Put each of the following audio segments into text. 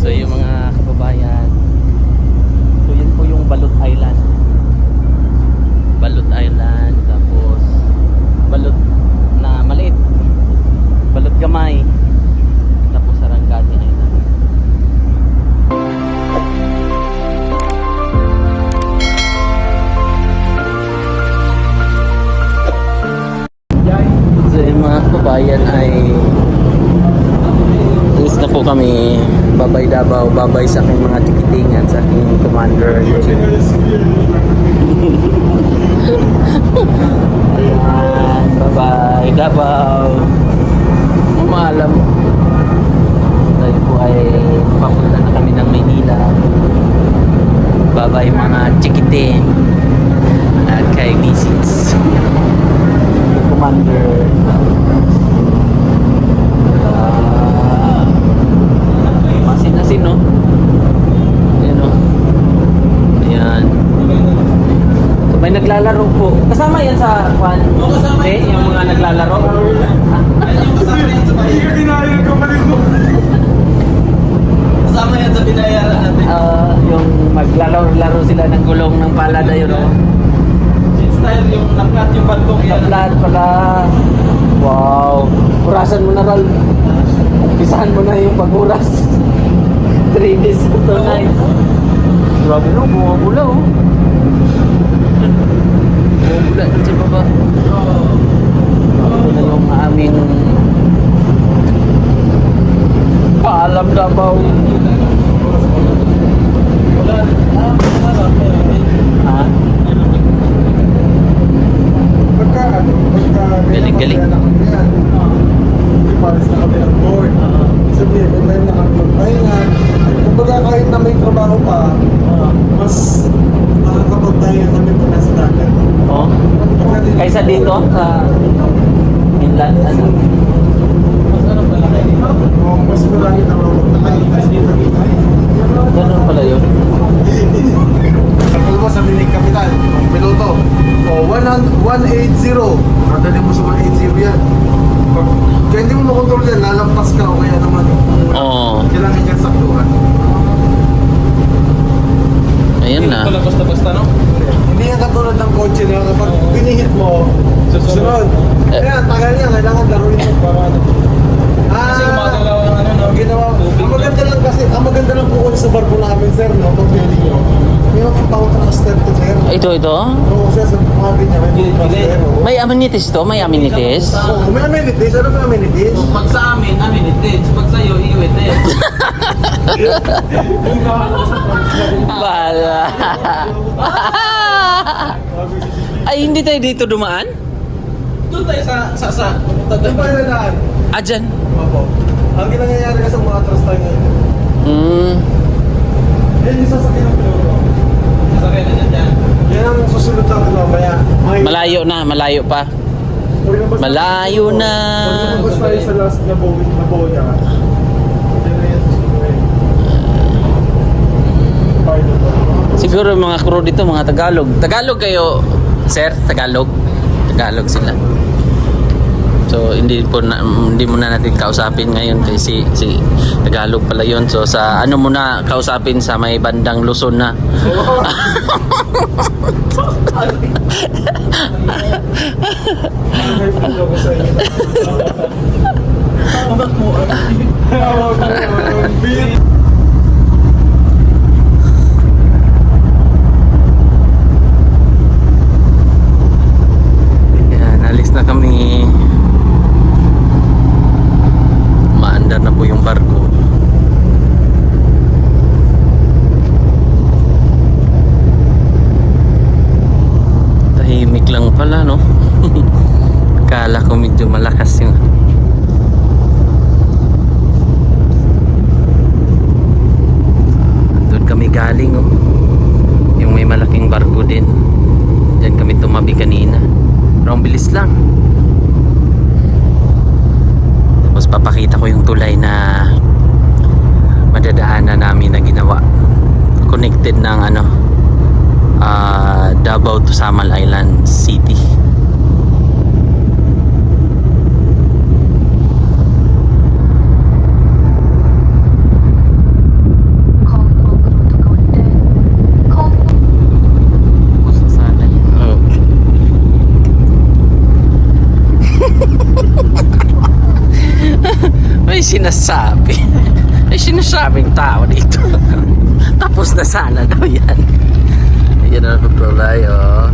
So yung mga kababayan, so yun po yung Balot Island. Balot Island, tapos Balot na maliit, Balot Gamay, tapos Sarangani Island. So yung mga kababayan ay alis na po kami. Babay Davao, babay sa aking mga tikitingan, sa aking commander. Ayan, bye-bye Davao. Maalam. Tayo po ay papunta na kami ng Maynila. Bye-bye mga tikiting at kay Mrs. Commander. Masin-asin, no? Ayan, no? Ayan. So, may naglalaro po. Kasama yan sa kwan? Oo, kasama yan. Yung mga naglalaro? Yung kasama yan sa bayaran. Kasama yan sa binayaran natin. Yung maglalaro sila ng gulong ng palad, ayun, no? Style yung naklat yung bagong yan. Naklat pala. Wow. Urasan mo na, Ral. Umpisahan mo na yung pag-uras. 3 days, 2 nights. Grabe, no? Bumabula, oh. Bumabula dun sa baba. Ito na yung aming paalam Davao. Ha? Galing-galing. Paris na kami ang board. Sabihin, may time na kami magpahinga. Kumbaga kahit na may trabaho pa, mas makakapagpahinga kami pag nasa dagat. Oh. Kaysa dito sa inland, ano? Mas ano pala kayo dito? Mas marami na makakapagpahinga dito. Ganun pala yun. Ako mo sa minig kapital, piloto. O, 180. Madali mo sa 180 yan. Kaya hindi mo makontrol yan, lalampas ka o kaya naman. Oo. Kailangan yan saktuhan. Ayan na. Hindi pala basta-basta, no? Hindi yan katulad ng kotse na kapag pinihit mo, susunod. Eh. Kaya tagal niya, kailangan laruin mo. Kasi gumagalaw ang ano, no? Ginawa. Ang maganda lang kasi, ang maganda lang po sa barko namin, sir, no? Pag building nyo. May mga tawag na step to sir. Ito. Oo, sir, sa mga ganyan, may Gilid-gilid. May amenities to? May amenities? Oo, may amenities. Ano may amenities? Pag sa amin, amenities. Pag sa'yo, iuwites. Bala. Ay, hindi tayo dito dumaan? Doon tayo sa Ano ba yung nadaan? Ah, dyan. Opo. Ang ginangyayari kasi mga atras tayo ngayon. Yan yung sasakyan ng piloto. sasakyan na dyan. Yan ang susunod sa akin mamaya. Malayo pa. Malayo na. Pag lumabas tayo sa last na boya, yan na yan susunod. Pilot. Siguro yung mga crew dito, mga Tagalog. Tagalog kayo, sir? Tagalog? Tagalog sila. So hindi muna natin kausapin ngayon kasi si Tagalog pala yun. So sa ano muna kausapin sa may bandang Luzon na. Yan, alis na kami. Maandar na po yung barko. Tahimik lang pala, no? Kala ko medyo malakas yung doon kami galing, oh. Yung may malaking barko din. Diyan kami tumabi kanina. Pero ang bilis lang. Tapos papakita ko yung tulay na madadaanan namin na ginawa. Connected ng ano, Davao to Samal Island City. sinasabi. May sinasabing tao dito. Tapos na sana daw yan. Ayan na pagtulay, oh.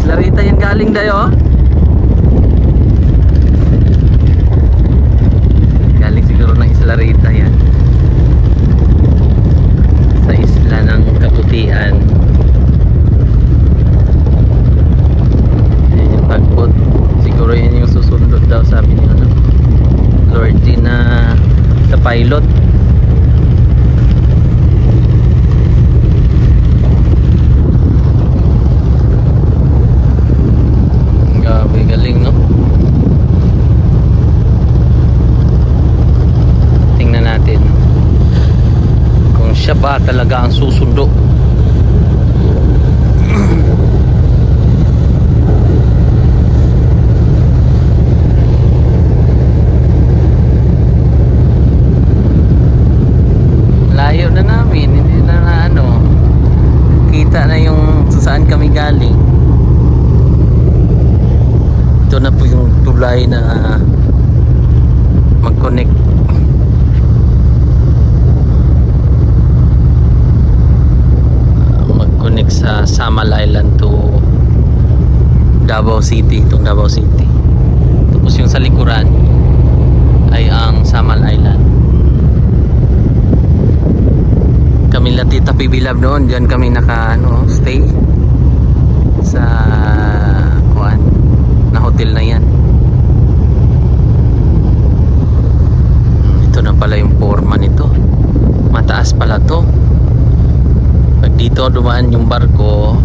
Islarita yan galing dayo, oh. Galing siguro ng Islarita yan. Sa isla ng Kaputian. Ayan yung tagpot. Siguro yan yung susundot daw, sabi niyo, ano? Lord D na sa pilot. Grabe, galing, no? Tingnan natin kung siya ba talaga ang susundo. Layo na namin, hindi na ano, kita na yung saan kami galing. Ito na po yung tulay na mag-connect. Mag-connect sa Samal Island to Davao City, itong Davao City. Tapos yung sa likuran ay ang Samal Island. Kami lang Tita Pibilab noon, diyan kami stay sa kuan na hotel na yan. Ito na pala yung forma nito. Mataas pala to. Pag dito dumaan yung barko,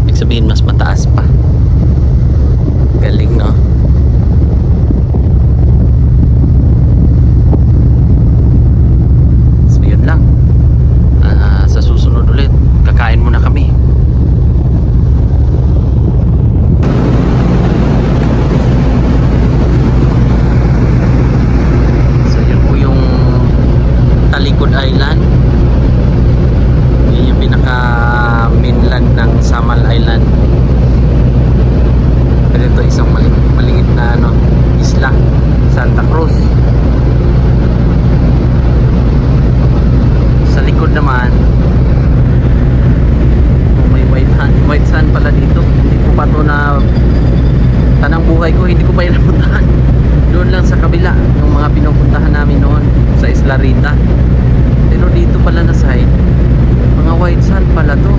ibig sabihin mas mataas pa. Galing, no? So yun lang. Sa susunod ulit, kakain muna kami. So yun po yung Talikod Island. Yun yung pinaka mainland ng Samal Island. Pero ito isang maliit na isla, Santa Cruz. Sa likod naman may white sand pala dito. Hindi ko pa to na tanang buhay ko, hindi ko pa yan napuntahan. Doon lang sa kabila yung mga pinupuntahan namin noon sa Islarita. Pero dito pala na side, mga white sand pala to.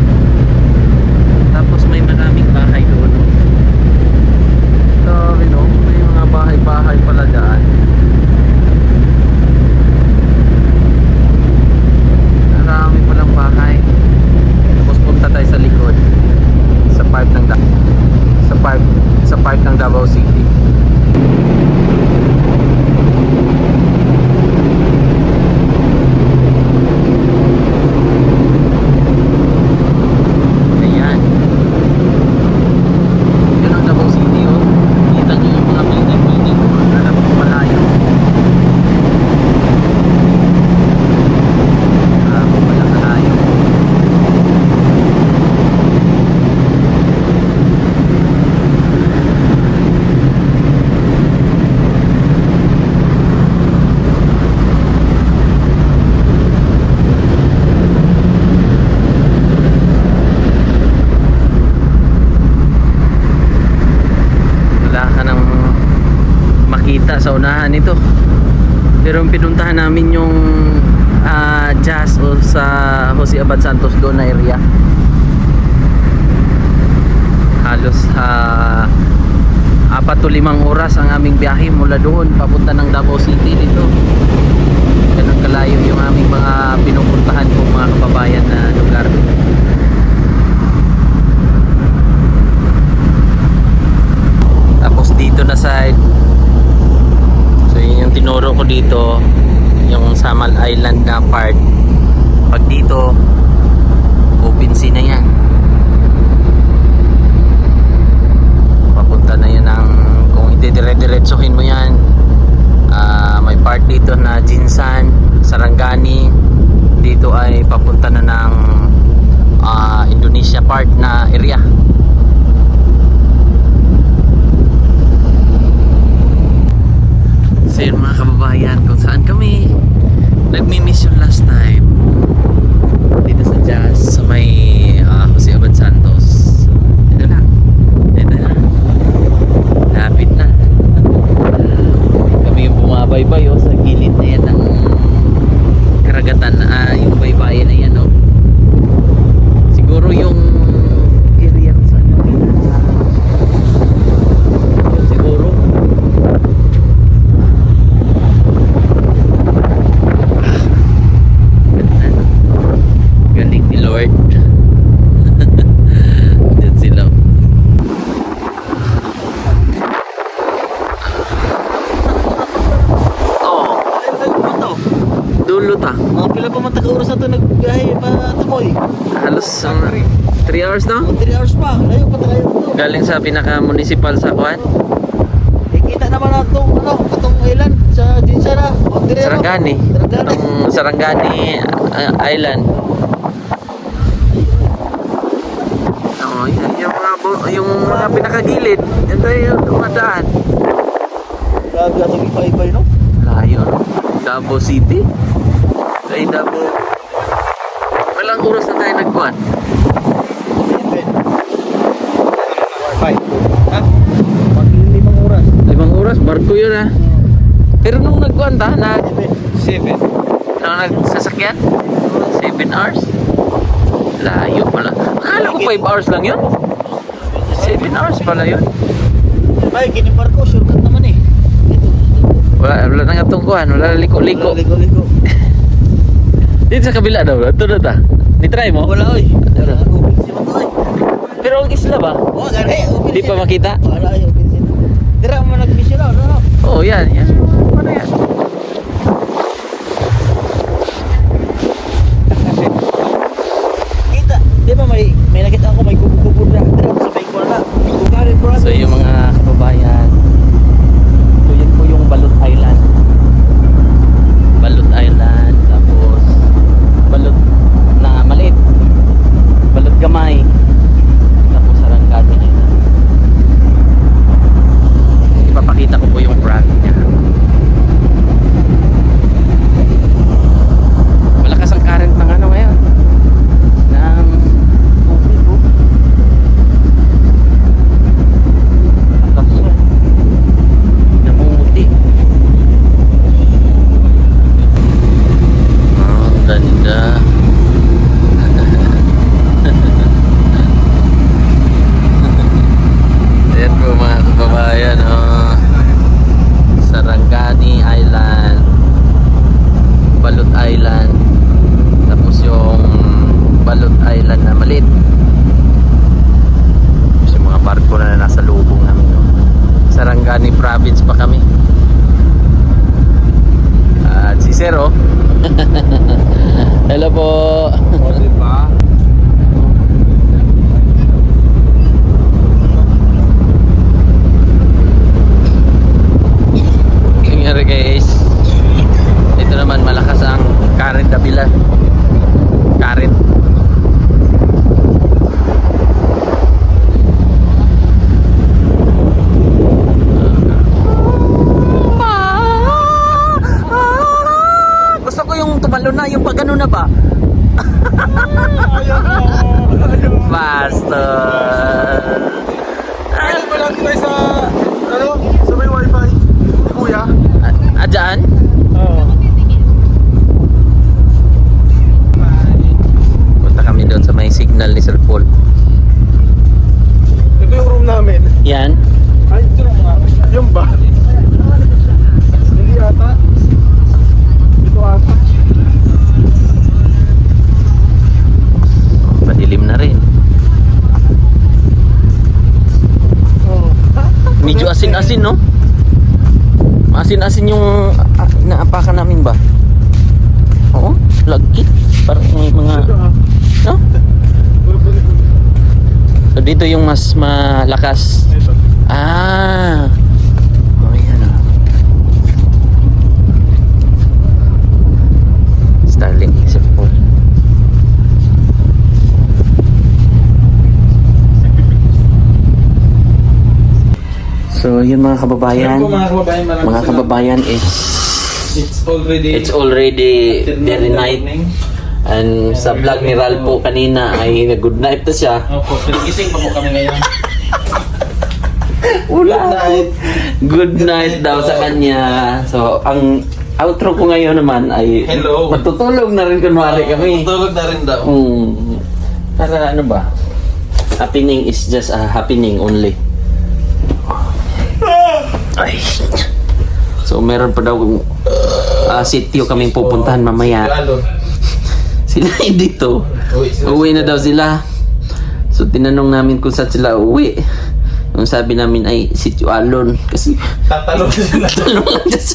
Tapos may maraming bahay doon. Sabi, no, may mga bahay-bahay pala daan. Marami palang bahay. Tapos punta tayo sa likod sa part ng Davao City. Ayan. Yan ang Davao City, oh. Kita nyo yung mga building na malayo. Wala malayo. Makita sa unahan nito, pero yung pinuntahan namin yung Jazz o sa Jose Abad Santos doon na area, halos 4 to 5 oras ang aming biyahe mula doon papunta ng Davao City dito. Ganun kalayo yung aming mga pinupuntahan kong mga kababayan na lugar. Tapos dito na side, so yun yung tinuro ko dito, yung Samal Island na part. Pag dito open sea na yan, papunta na yan ng, kung dire-diretsuhin mo yan, may part dito na Jinsan, Sarangani. Dito ay papunta na ng Indonesia part na area. So yun mga kababayan, kung saan kami nagmi-mission last time dito sa Jazz sa may Jose Abad Santos. Ito na, lapit na. Kami yung bumabaybay sa gilid na yan ng karagatan, yung baybayin na yan, siguro yung area kung saan yung yun siguro. Galing ni Lord. Diyan sila. Dulo ta. Mga pila pa man taga-oras na ito nagbiyahe pa tumoy. Halos 3 hours na. 3 hours pa. Layo pa tayo ito. Galing sa pinaka-municipal sa Kuan. Kita naman na itong island sa Jinsara. Sarangani. Sarangani Island. Yung mga pinakagilid. Yan tayo yung dumadaan. Grabe ang ibay-ibay, no? Layo, no? Davao City. Kay Davao. Walang oras na tayo nagkuhan. Ha? Mag-5 oras. 5 oras, barko yun Pero nung nagkuhan ta, 7. nung nagsasakyan, 7 hours. Layo pala. Akala ko 5 hours lang yun. 7 hours pala yun. Ay, kinibar ko. Shortcut naman eh. Wala nang atungkuhan, wala liko-liko. Liko-liko. Dito sa kabila daw, ito na ta. Ni-try mo? Wala, oy. Wala, open siya man to, oy. Pero ang isla ba? Oo, gani. Open Di siya. pa makita? Wala, open siya. Tira mo nag-mission na, no? Oo, yan. Ano yan? Kita. Di ba may nakita ako may kubo-kubo na. Tira sa may kuwala. Kukarin po So yung mga kababayan, so yun po yung Balot Island. Balot Island, tapos Balot na maliit, Balot Gamay, tapos Sarangani Island. Ipapakita ko po yung brand niya. Malakas ang current ng ano ngayon, ng tubig po. Namumuti. Ang ganda. Ayan po mga kababayan, Sarangani Island, Balot Island, tapos yung Balot Island na maliit. Tapos yung mga barko na nasa lubong namin, Sarangani province pa kami. At si Sir, hello po. Di ba? Nangyari guys, ito naman malakas ang current kabila. Current. Gusto ko yung tumalo na, yung pag ano na ba? Bastard. Ano ba lang tayo sa, sa may wifi? Ni Kuya? Dyan? Oo. Punta kami doon sa may signal ni Sir Paul. Ito yung room namin. Yan. Ay, ito lang nga. Yung ba? Hindi ata. Ito ata. Madilim na rin. Oo. Medyo asin-asin, no? Asin-asin yung inaapakan namin ba? Oo, lagkit. Parang may mga, no? So dito yung mas malakas. Ito. Ah. Oh, yan. Starlink Sir Paul. So, yun mga kababayan. Yan po mga kababayan, maraming Mga salamat. kababayan, It's already very night. And sa vlog ni Ral po kanina ay good night na siya. Opo, gising pa po kami ngayon. Good night. Good night daw sa kanya. So, ang outro ko ngayon naman ay Hello. matutulog na rin kunwari kami. Tulog na rin daw. Para ano ba? Happening is just a happening only. Ay. So, meron pa daw sitio kaming pupuntahan mamaya. Sila dito. Uwi na daw sila. So, tinanong namin kung saan sila uwi. Yung sabi namin ay sitio Alon. Kasi Tatalog sila. talong lang dyan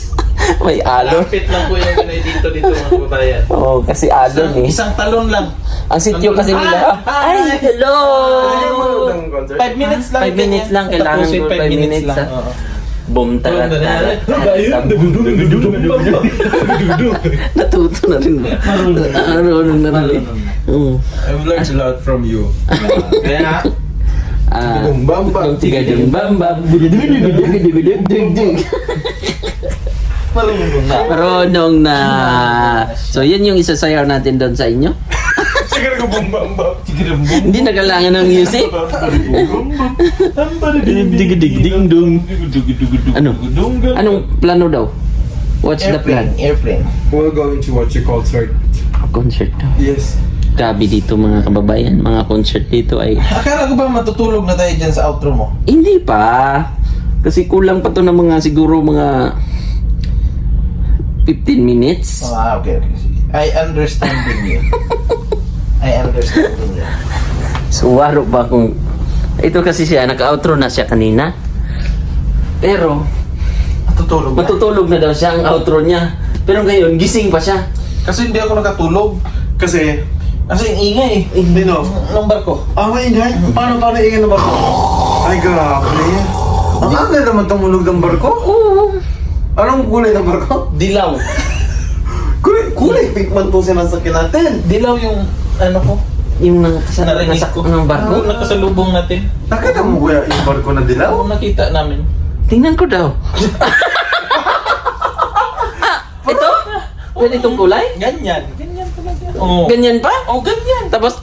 may alon. Lapit lang po yung ganay dito mga kababayan. Oo, kasi alon eh. Isang talon lang. Ang sitio kasi nila. Ay, hello! 5 minutes lang. 5 minutes lang. Kailangan Tapusin, ko 5 minutes lang. ah. Boom, tarat, tarat. Natuto na rin ba? Marunong na rin. Oo. I've learned a lot from you. Kaya, Bam, bam. Tigadung bam bam. Marunong na. So, yan yung isasayaw natin doon sa inyo. Siguro ko bumba. Hindi na kailangan ng music. Dig-dig-ding-dong. Ano? Anong plano daw? What's the plan? Airplane. We're going to watch a concert. Concert daw. Yes. Grabe dito mga kababayan. Mga concert dito ay... Akala ko ba matutulog na tayo dyan sa outro mo? Hindi pa. Kasi kulang pa to ng mga siguro mga 15 minutes. Okay. I understanding you. I understanding you. So waro pa kung... Ito kasi siya, naka-outro na siya kanina. Pero, Matutulog na. matutulog na daw siya ang outro niya. Pero ngayon, gising pa siya. Kasi hindi ako nakatulog. Kasi, Kasi yung ingay eh. hindi no. Ng barko. Maingay? Paano ingay na barko? Ay, grabe. Ang aga naman tumulog ng barko? Oo. Anong kulay ng barko? Dilaw. Kulay pink man po sinasakyan natin. Dilaw yung ano ko. Yung Narinig nasa ko. ng barko. Yung nakasalubong natin. Nakita mo kuya yung barko na dilaw? Ako nakita namin. Tingnan ko daw. Ito? Ganitong kulay? Ganyan. Ganyan talaga. Oo. Ganyan pa? Oh, ganyan. Tapos,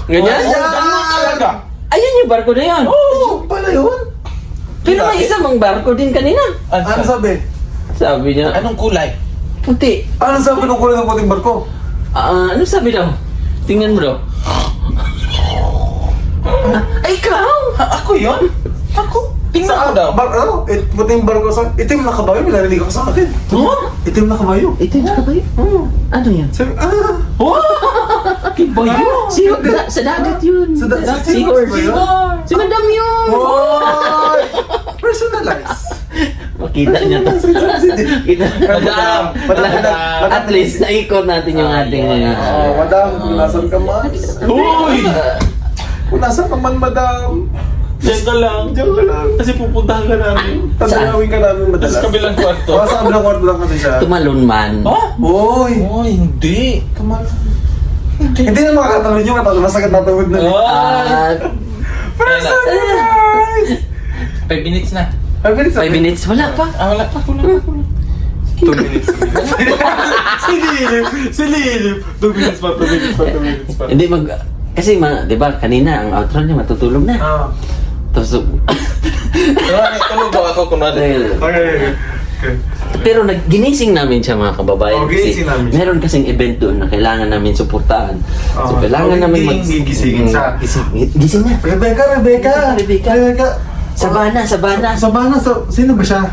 ganyan? Oh, ganyan talaga. Ayan yung barko na yan. Oo, pala yun. Pero may isa mang barko din kanina. Ano sabi? Sabi niya, Anong kulay? puti. Ano sabi ng kulay ng puting barko? Ano sabi daw? Tingnan mo daw. Ay, ikaw! Ako yun? Ako? Tingnan ko daw. Puting barko sa... Itim na kabayo, nilarinig ako sa akin. Huh? Itim na kabayo. Ito yung kabayo? Ano yan? Sabi, Kibayo? Sa dagat yun. Sa dagat? Seahorse. Ba yun? Si Madam yun! Oy! Personalize. Makita niya to. Kita. Madam. At least, naikot natin yung ating mga... Oh, madam, kung nasan ka man. Uy! Kung nasan ka man, madam. Diyan ka lang. Diyan ka lang. Kasi pupuntahan ka namin. Tanawin ka namin madalas. Sa kabilang kwarto. Oh, sa kabilang kwarto lang kasi siya. Tumalon man. Oh? Boy! Oh, hindi. Hindi na makakatalon yung masakit na tuhod na. Ah, Personalize! 5 minutes na. 5 minutes. 5 minutes. Wala pa. Wala pa. Wala pa. 2 minutes. Sililip. 2 minutes pa, 2 minutes pa, 2 minutes pa. Hindi mag... Kasi, di ba, kanina, ang outro niya matutulog na. Ah. Tapos, Tulog ba ako kunwari? Okay. pero ginising namin siya mga kababayan. Oh, ginising namin siya. Meron kasing event doon na kailangan namin suportahan. So, Oh, kailangan namin gigisingin siya. Gising na. Rebecca. Sabana. Sabana, sino ba siya?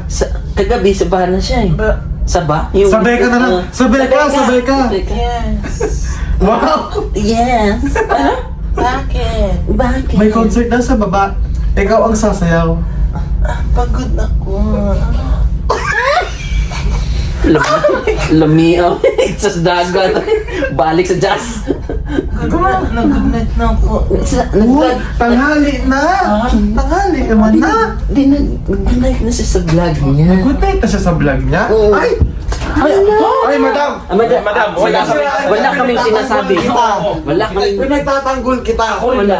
Kagabi, Sabana siya eh. Saba? Sabay ka na lang. Sabay ka. Yes. Wow! Yes. Bakit? Bakit? May concert na sa baba. Ikaw ang sasayaw. Pagod ako. Lumiaw. Sa dagat. Balik sa jazz. Nag-good night na ako. Uy, tanghali na! Tanghali naman na! Nag-night na siya sa vlog niya. Good night na siya sa vlog niya? Oo. Ay! Ay, madam! Madam, wala kaming sinasabi. Wala kaming... Pinagtatanggol kita. Wala.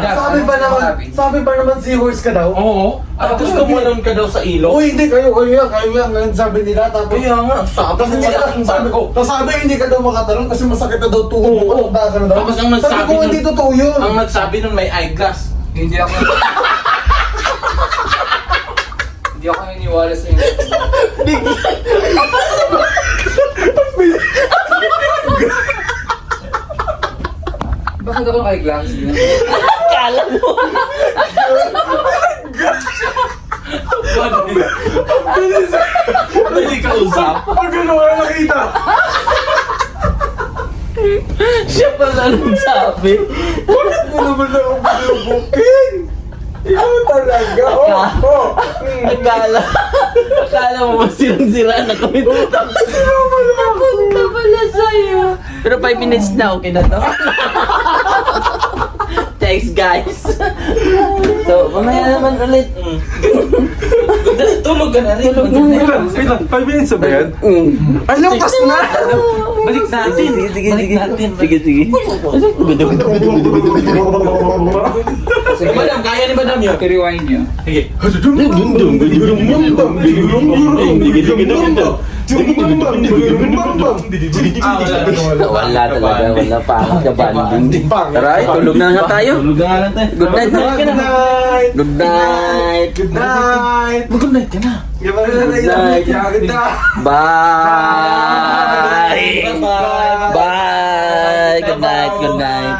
Sabi ba naman seahorse ka daw? Oo. At gusto mo nun ka daw sa ilog? Uy, hindi kayo yan. Ngayon sabi nila. Tapos, Kaya nga, tapos hindi ka sabi ko. Tapos sabi, hindi ka daw makatalon kasi masakit na daw tuhod mo. Oo. Matanda ka na daw. Tapos ang Sabi nagsabi ko, nun- hindi totoo yun. Ang nagsabi nun may eyeglass. Hindi ako naniniwala sa inyo. Bakit ako naka-glass? Kala mo. Hindi ka usap. Pag ano ka nakita. Siya pala nagsabi. Ano naman na akong binubukin? Ikaw talaga. Akala mo ba sirang-sira na kami? Napunta pala sa'yo. Pero 5 minutes na, okay na to. Thanks guys. So, mamaya naman ulit. Tulog ka na rin. Tulog na. Wait lang, 5 minutes na ba yan? Ay, lampas na! Balik natin. Sige. Madam, kaya ni madam yun. I-rewind nyo. Sige. Wala talaga, wala pa. Kabanding. Tara, tulog na nga tayo. Tulog na lang tayo. Good night. Good night! Good night. Good night! Good night ka na. Good night! Good night! Bye. Bye. Good night. Good night.